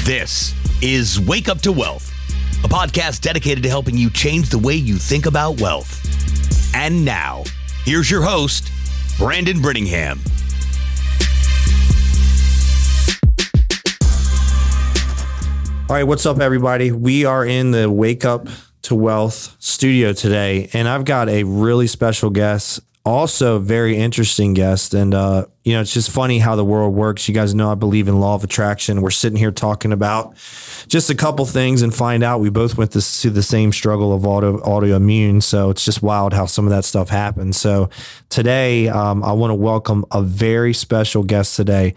This is Wake Up to Wealth, a podcast dedicated to helping you change the way you think about wealth. And now, here's your host, Brandon Brittingham. All right, what's up, everybody? We are in the Wake Up to Wealth studio today, and I've got a really special guest, also a very interesting guest. And, it's just funny how the world works. You guys know I believe in law of attraction. We're sitting here talking about just a couple things and find out we both went through the same struggle of autoimmune. So it's just wild how some of that stuff happens. So today, I want to welcome a very special guest today.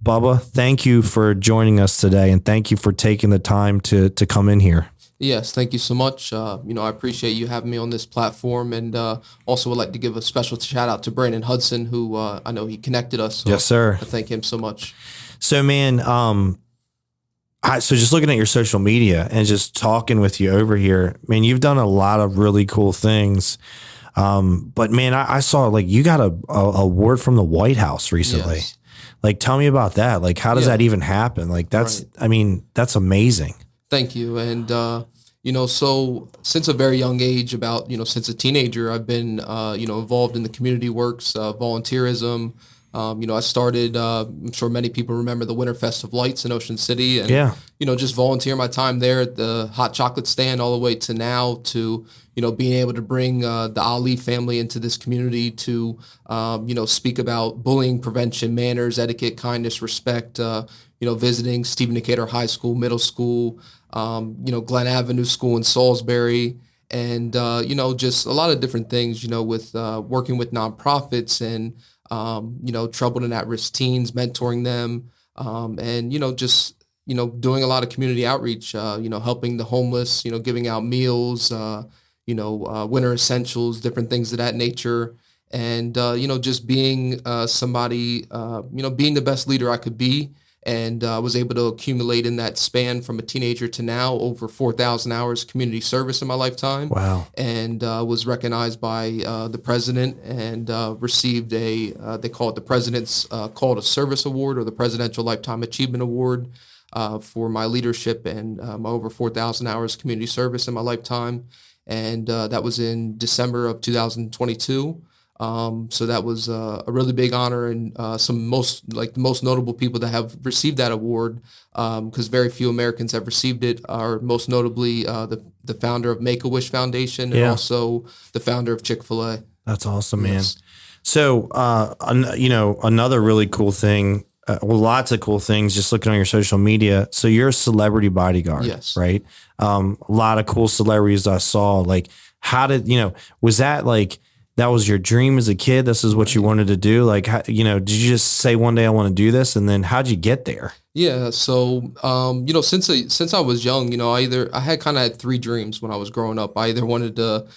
Bubba, thank you for joining us today, and thank you for taking the time to come in here. Yes, thank you so much. I appreciate you having me on this platform, and also would like to give a special shout out to Brandon Hudson, who I know he connected us. So yes, sir. I thank him so much. So, man, so just looking at your social media and just talking with you over here, man, you've done a lot of really cool things. But man, I saw like you got a award from the White House recently. Yes. Like, tell me about that. Like, how does that even happen? Like, that's, right. I mean, that's amazing. Thank you. And, so since a very young age, since a teenager, I've been, involved in the community works, volunteerism. I started, I'm sure many people remember the Winterfest of Lights in Ocean City, and, just volunteer my time there at the hot chocolate stand all the way to now to, being able to bring the Ali family into this community to, speak about bullying prevention, manners, etiquette, kindness, respect, visiting Stephen Decatur High School, middle school, Glen Avenue School in Salisbury, and, just a lot of different things, with working with nonprofits and, troubled and at-risk teens, mentoring them, and, doing a lot of community outreach, helping the homeless, giving out meals, winter essentials, different things of that nature. And, just being somebody, being the best leader I could be. And I was able to accumulate in that span from a teenager to now over 4,000 hours community service in my lifetime. Wow. And was recognized by the president and received they call it the President's Call to Service Award, or the Presidential Lifetime Achievement Award, for my leadership and my over 4,000 hours community service in my lifetime. And that was in December of 2022. So that was a really big honor, and the most notable people that have received that award, because very few Americans have received it, are most notably the founder of Make-A-Wish Foundation and also the founder of Chick-fil-A. That's awesome, man. Yes. So, another really cool thing, lots of cool things, just looking on your social media. So you're a celebrity bodyguard, yes, right? A lot of cool celebrities I saw. Like, how did, was that like, that was your dream as a kid? This is what you wanted to do? Like, how, did you just say one day I want to do this? And then how'd you get there? Yeah. So, since I was young, I had kind of had three dreams when I was growing up. I either wanted to,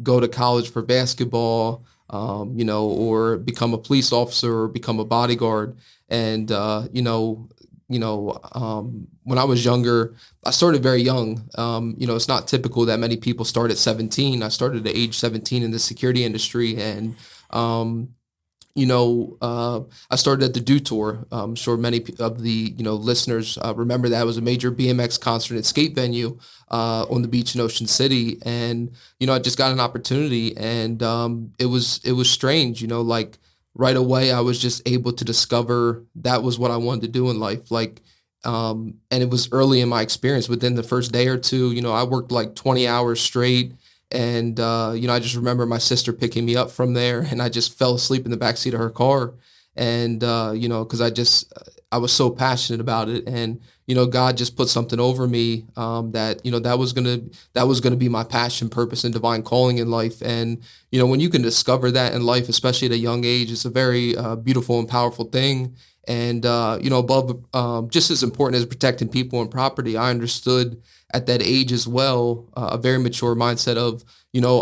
go to college for basketball, or become a police officer or become a bodyguard. And, when I was younger, I started very young. It's not typical that many people start at 17. I started at age 17 in the security industry, and I started at the Dew Tour. I'm sure many of the listeners remember that. It was a major BMX concert and skate venue on the beach in Ocean City, and I just got an opportunity, and it was strange. Right away, I was just able to discover that was what I wanted to do in life. And it was early in my experience. Within the first day or two, I worked like 20 hours straight. And, I just remember my sister picking me up from there, and I just fell asleep in the backseat of her car. And, because I was so passionate about it. And, God just put something over me that, that was going to be my passion, purpose, and divine calling in life. And, when you can discover that in life, especially at a young age, it's a very beautiful and powerful thing. And, above just as important as protecting people and property, I understood at that age as well, a very mature mindset of,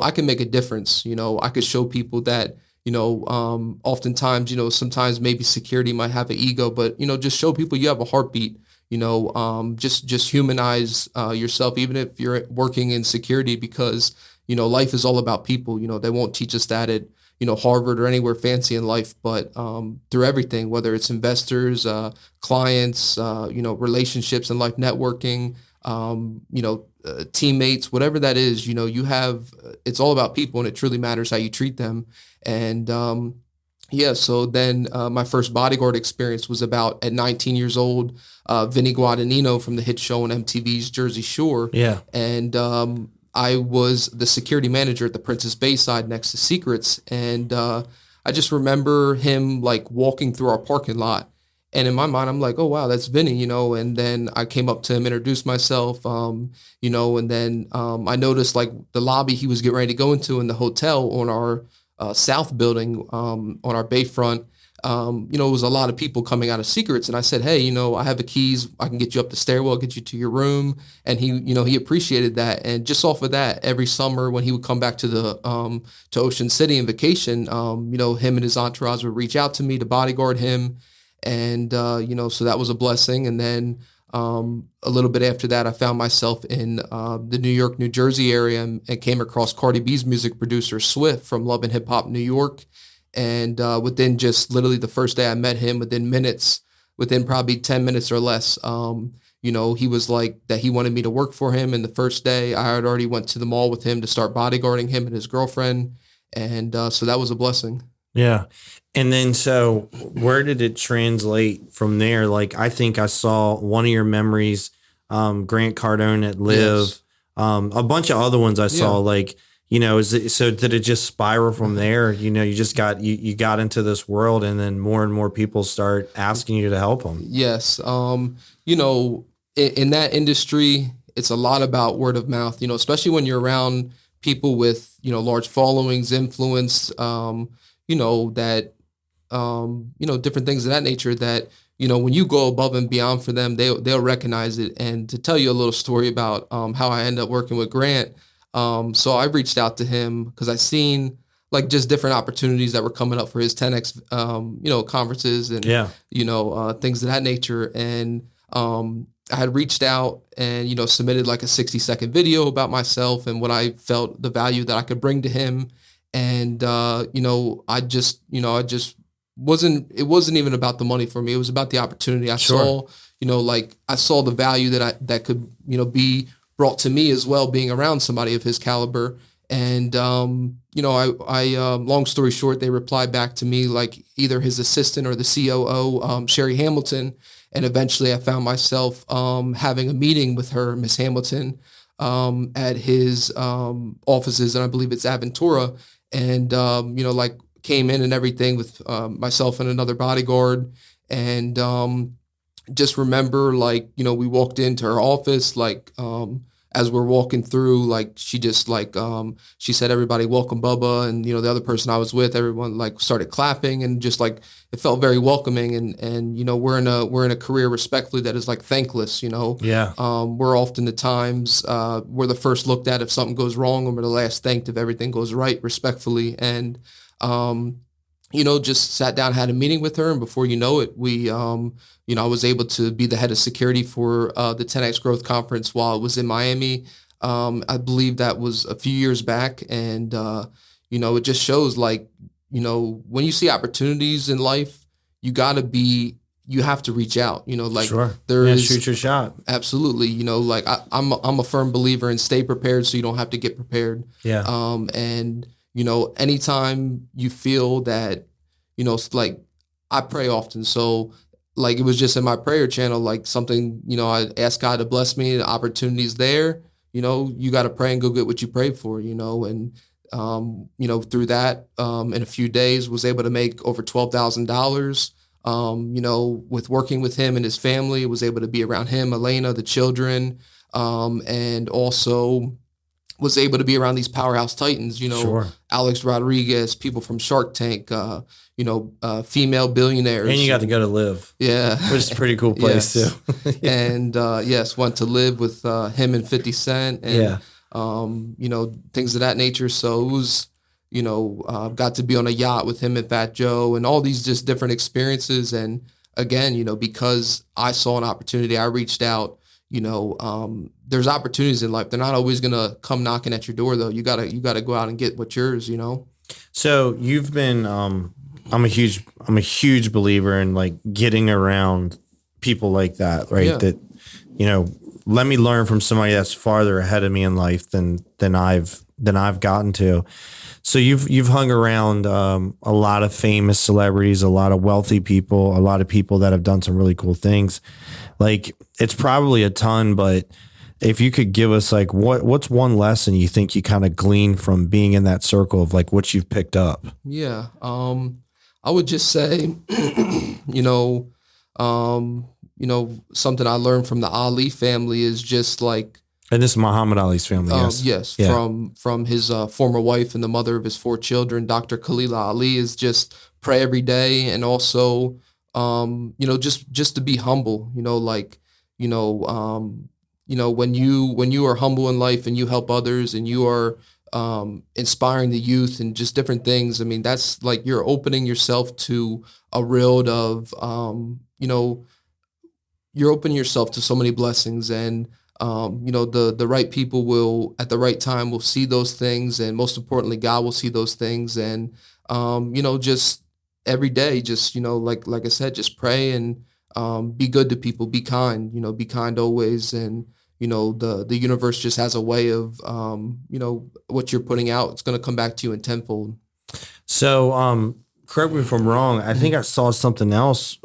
I can make a difference. I could show people that, oftentimes, sometimes maybe security might have an ego, but, just show people you have a heartbeat. Just humanize yourself, even if you're working in security, because, life is all about people. They won't teach us that at Harvard or anywhere fancy in life, but through everything, whether it's investors, clients, relationships and life networking, teammates, whatever that is, it's all about people, and it truly matters how you treat them. And so then my first bodyguard experience was about at 19 years old. Vinny Guadagnino from the hit show on MTV's Jersey Shore. Yeah. And I was the security manager at the Princess Bayside next to Secrets. And I just remember him like walking through our parking lot. And in my mind, I'm like, oh, wow, that's Vinny, and then I came up to him, introduced myself, and then I noticed like the lobby he was getting ready to go into in the hotel on our south building on our bayfront. It was a lot of people coming out of Secrets. And I said, hey, I have the keys. I can get you up the stairwell, get you to your room. And he appreciated that. And just off of that, every summer when he would come back to to Ocean City on vacation, him and his entourage would reach out to me to bodyguard him. And, so that was a blessing. And then a little bit after that, I found myself in the New York, New Jersey area and came across Cardi B's music producer, Swift, from Love and Hip Hop New York. And within just literally the first day I met him, within probably 10 minutes or less, he was like that he wanted me to work for him. And the first day I had already went to the mall with him to start bodyguarding him and his girlfriend. And so that was a blessing. Yeah. And then, so where did it translate from there? Like, I think I saw one of your memories, Grant Cardone at Live, Yes. A bunch of other ones I saw, like, so did it just spiral from there? You just you got into this world, and then more and more people start asking you to help them. Yes. In that industry, it's a lot about word of mouth, especially when you're around people with, large followings, influence, different things of that nature that, when you go above and beyond for them, they'll recognize it. And to tell you a little story about how I ended up working with Grant. So I reached out to him because I seen like just different opportunities that were coming up for his 10X, conferences and, things of that nature. And I had reached out and, submitted like a 60-second video about myself and what I felt the value that I could bring to him. And, it wasn't even about the money for me. It was about the opportunity. I saw, I saw the value that could, be brought to me as well, being around somebody of his caliber. And, long story short, they replied back to me like either his assistant or the COO, Sherry Hamilton. And eventually I found myself having a meeting with her, Miss Hamilton, at his offices, and I believe it's Aventura. And, came in and everything with myself and another bodyguard. And just remember, we walked into her office, as we're walking through, she just she said, everybody welcome Bubba. And, the other person I was with, everyone started clapping and just it felt very welcoming. And, we're in a career respectfully that is thankless, Yeah. we're often the times, we're the first looked at if something goes wrong, and we're the last thanked if everything goes right, respectfully. And, just sat down, had a meeting with her. And before you know it, we, I was able to be the head of security for the 10X Growth Conference while I was in Miami. I believe that was a few years back. And, it just shows when you see opportunities in life, you have to reach out, Sure. Shoot your shot. Absolutely. I'm a firm believer in stay prepared so you don't have to get prepared. Yeah. And, anytime you feel that, I pray often. So it was just in my prayer channel, something, I asked God to bless me, the opportunities there, you got to pray and go get what you prayed for, and, through that, in a few days was able to make over $12,000, with working with him and his family, was able to be around him, Elena, the children, and also was able to be around these powerhouse titans, Sure. Alex Rodriguez, people from Shark Tank, female billionaires. And you got to go to Live. Yeah. Which is a pretty cool place too. And went to Live with him and 50 Cent and, things of that nature. So it was, got to be on a yacht with him and Fat Joe and all these just different experiences. And again, because I saw an opportunity, I reached out. There's opportunities in life. They're not always going to come knocking at your door though. You gotta go out and get what's yours, So you've been, I'm a huge believer in like getting around people like that, right? Yeah. That, you know, let me learn from somebody that's farther ahead of me in life than I've gotten to. So you've hung around a lot of famous celebrities, a lot of wealthy people, a lot of people that have done some really cool things. Like it's probably a ton, but if you could give us like what's one lesson you think you kind of glean from being in that circle of like what you've picked up? Yeah. I would just say, you know, something I learned from the Ali family is just like, And this is Muhammad Ali's family, yes. yes, Yeah. from his former wife and the mother of his 4 children, Dr. Khalila Ali, is just pray every day, and also, just to be humble. You know, um, when you are humble in life and you help others and you are inspiring the youth and just different things. I mean, that's like you're opening yourself to a world of, you're opening yourself to so many blessings, and the right people will at the right time will see those things, and most importantly God will see those things, and just every day, just like I said, just pray and be good to people, be kind, be kind always, and the universe just has a way of what you're putting out, it's going to come back to you in tenfold. So, correct me if I'm wrong. I think I saw something else.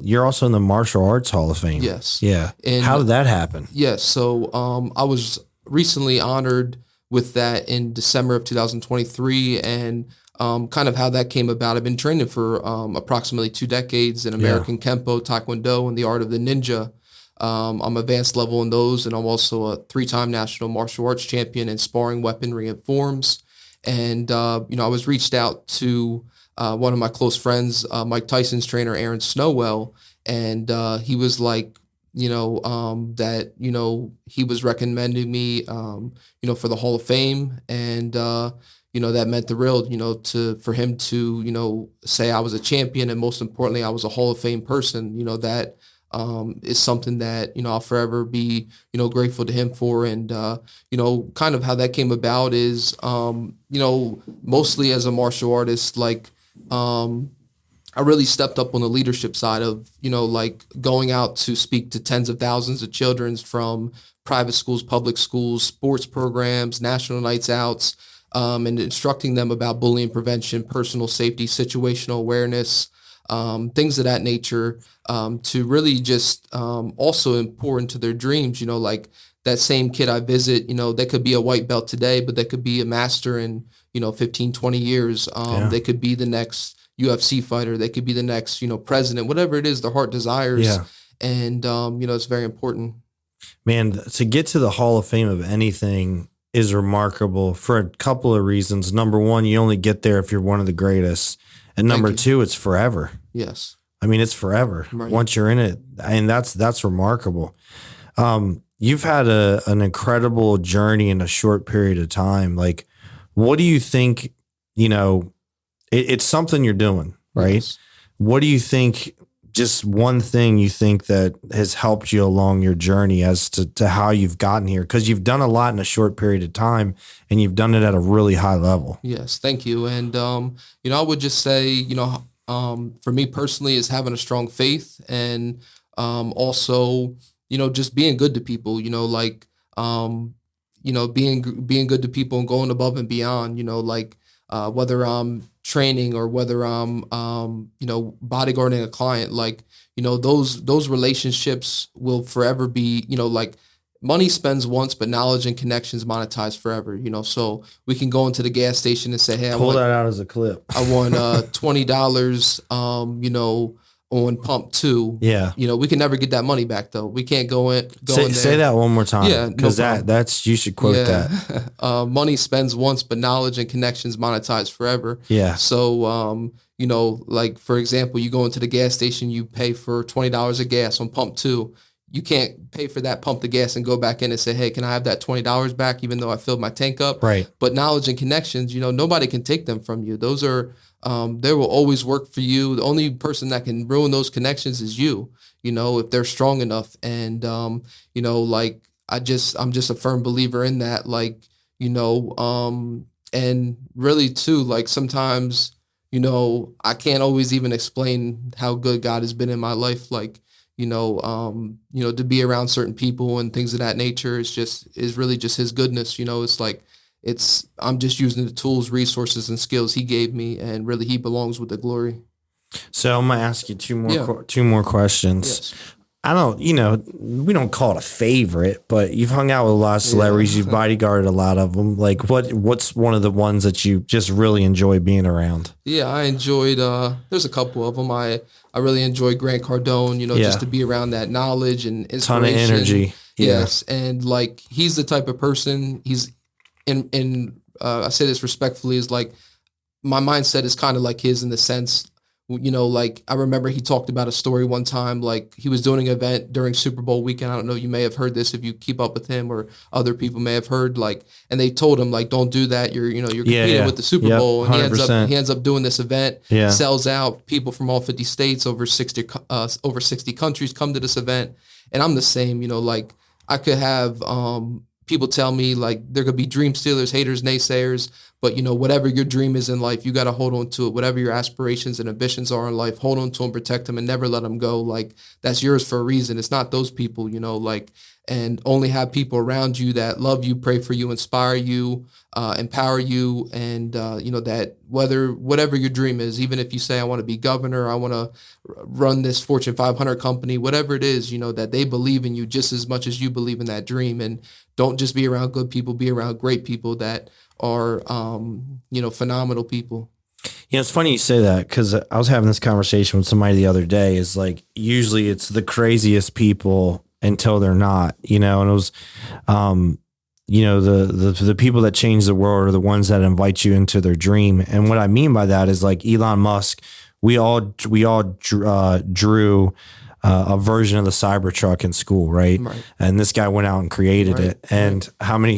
You're also in the Martial Arts Hall of Fame. Yes. Yeah. And How did that happen? yes, so I was recently honored with that in December of 2023, and kind of how that came about. I've been training for approximately 2 decades in American Kempo, Taekwondo, and the art of the ninja. I'm advanced level in those, and I'm also a 3-time national martial arts champion in sparring, weaponry, and forms. And I was reached out to one of my close friends, Mike Tyson's trainer, Aaron Snowell, and he was like, that he was recommending me, for the Hall of Fame, and that meant the world, for him to say I was a champion, and most importantly, I was a Hall of Fame person. That is something that I'll forever be grateful to him for. And kind of how that came about is mostly as a martial artist, like I really stepped up on the leadership side of like going out to speak to tens of thousands of children from private schools, public schools, sports programs, national nights outs, and instructing them about bullying prevention, personal safety, situational awareness, things of that nature, to really just also pour into their dreams. Like that same kid I visit, they could be a white belt today, but they could be a master in 15, 20 years. They could be the next UFC fighter. They could be the next president, whatever it is their heart desires. Yeah. And it's very important. Man, to get to the Hall of Fame of anything is remarkable for a couple of reasons. Number one, you only get there if you're one of the greatest. And number two, it's forever. Yes. I mean, it's forever once you're in it. And that's remarkable. You've had an incredible journey in a short period of time. Like, what do you think, it's something you're doing, right? Yes. What do you think, just one thing you think that has helped you along your journey as to how you've gotten here? Because you've done a lot in a short period of time, and you've done it at a really high level. Yes, thank you. And, I would just say, for me personally, is having a strong faith, and also, just being good to people, like, being good to people and going above and beyond, like, whether I'm training or whether I'm, bodyguarding a client, like, those relationships will forever be, like, money spends once, but knowledge and connections monetize forever, so we can go into the gas station and say, hey, Pull that out as a clip. I won $20, on pump 2. Yeah. We can never get that money back though. We can't go in there. Say that one more time. Yeah, because that's you should quote that. Money spends once, but knowledge and connections monetize forever. Yeah. So like for example, you go into the gas station, you pay for $20 of gas on pump 2. You can't pay for that pump the gas and go back in and say, hey, can I have that $20 back even though I filled my tank up? Right. But knowledge and connections, nobody can take them from you. Those are, they will always work for you. The only person that can ruin those connections is you, if they're strong enough. And, like I'm just a firm believer in that. Like, And really too, like sometimes, I can't always even explain how good God has been in my life. Like, to be around certain people and things of that nature is really just his goodness. It's like, I'm just using the tools, resources, and skills he gave me, and really he belongs with the glory. So I'm going to ask you two more questions. Yes. I don't, we don't call it a favorite, but you've hung out with a lot of celebrities. You've bodyguarded a lot of them. Like what's one of the ones that you just really enjoy being around? Yeah, I enjoyed, there's a couple of them. I really enjoyed Grant Cardone, just to be around that knowledge and inspiration. Ton of energy. Yes. And like, he's the type of person I say this respectfully, is like, my mindset is kind of like his in the sense, like I remember he talked about a story one time, like he was doing an event during Super Bowl weekend. I don't know, you may have heard this if you keep up with him, or other people may have heard, like, and they told him, like, don't do that. You're competing with the Super Bowl. And 100%. he ends up doing this event, sells out. People from all 50 states, over 60 countries come to this event. And I'm the same, like I could have, people tell me, like, there could be dream stealers, haters, naysayers, but whatever your dream is in life, you got to hold on to it. Whatever your aspirations and ambitions are in life, hold on to them, protect them, and never let them go. Like, that's yours for a reason. It's not those people, like, and only have people around you that love you, pray for you, inspire you, empower you. And, that whatever your dream is, even if you say, I want to be governor, I want to run this Fortune 500 company, whatever it is, that they believe in you just as much as you believe in that dream. And don't just be around good people, be around great people that are, phenomenal people. It's funny you say that, because I was having this conversation with somebody the other day. Is like, usually it's the craziest people until they're not, and it was, the people that change the world are the ones that invite you into their dream. And what I mean by that is, like, Elon Musk, we all drew a version of the Cybertruck in school, right? And this guy went out and created it. And how many,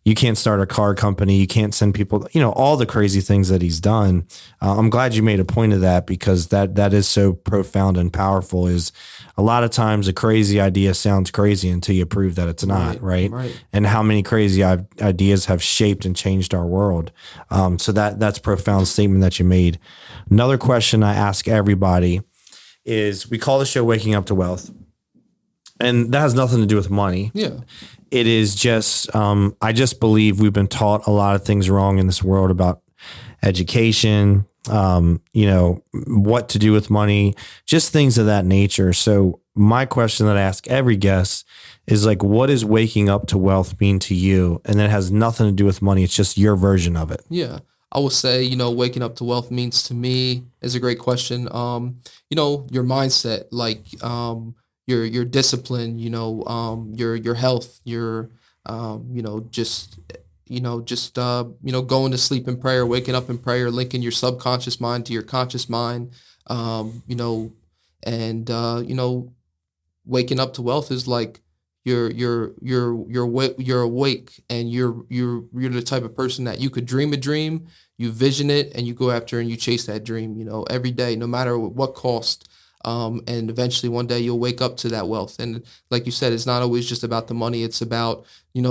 you can't start a car company, you can't send people, all the crazy things that he's done. I'm glad you made a point of that, because that is so profound and powerful. Is a lot of times a crazy idea sounds crazy until you prove that it's not, right? And how many crazy ideas have shaped and changed our world. So that's a profound statement that you made. Another question I ask everybody is, we call the show Waking Up to Wealth, and that has nothing to do with money. Yeah. It is just, I just believe we've been taught a lot of things wrong in this world about education, what to do with money, just things of that nature. So my question that I ask every guest is, like, what does waking up to wealth mean to you? And it has nothing to do with money. It's just your version of it. Yeah. I would say, waking up to wealth means to me is a great question. Your mindset, like, your discipline, your health, your, going to sleep in prayer, waking up in prayer, linking your subconscious mind to your conscious mind, waking up to wealth is like, you're awake, and you're the type of person that you could dream a dream, you vision it, and you go after and you chase that dream, every day, no matter what cost. And eventually one day you'll wake up to that wealth. And like you said, it's not always just about the money. It's about,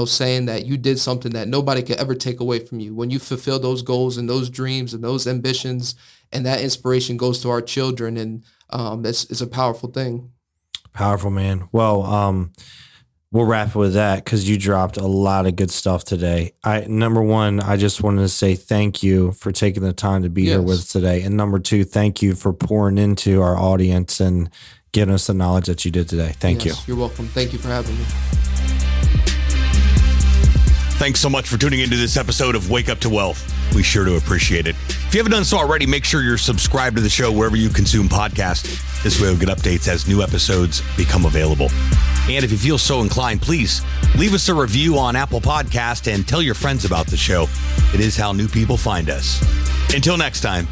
saying that you did something that nobody could ever take away from you. When you fulfill those goals and those dreams and those ambitions, and that inspiration goes to our children, and it's a powerful thing. Powerful, man. Well, we'll wrap it with that, because you dropped a lot of good stuff today. Number one, I just wanted to say thank you for taking the time to be here with us today. And number two, thank you for pouring into our audience and giving us the knowledge that you did today. Thank you. You're welcome. Thank you for having me. Thanks so much for tuning into this episode of Wake Up to Wealth. We sure do appreciate it. If you haven't done so already, make sure you're subscribed to the show wherever you consume podcasts. This way you'll get updates as new episodes become available. And if you feel so inclined, please leave us a review on Apple Podcast and tell your friends about the show. It is how new people find us. Until next time,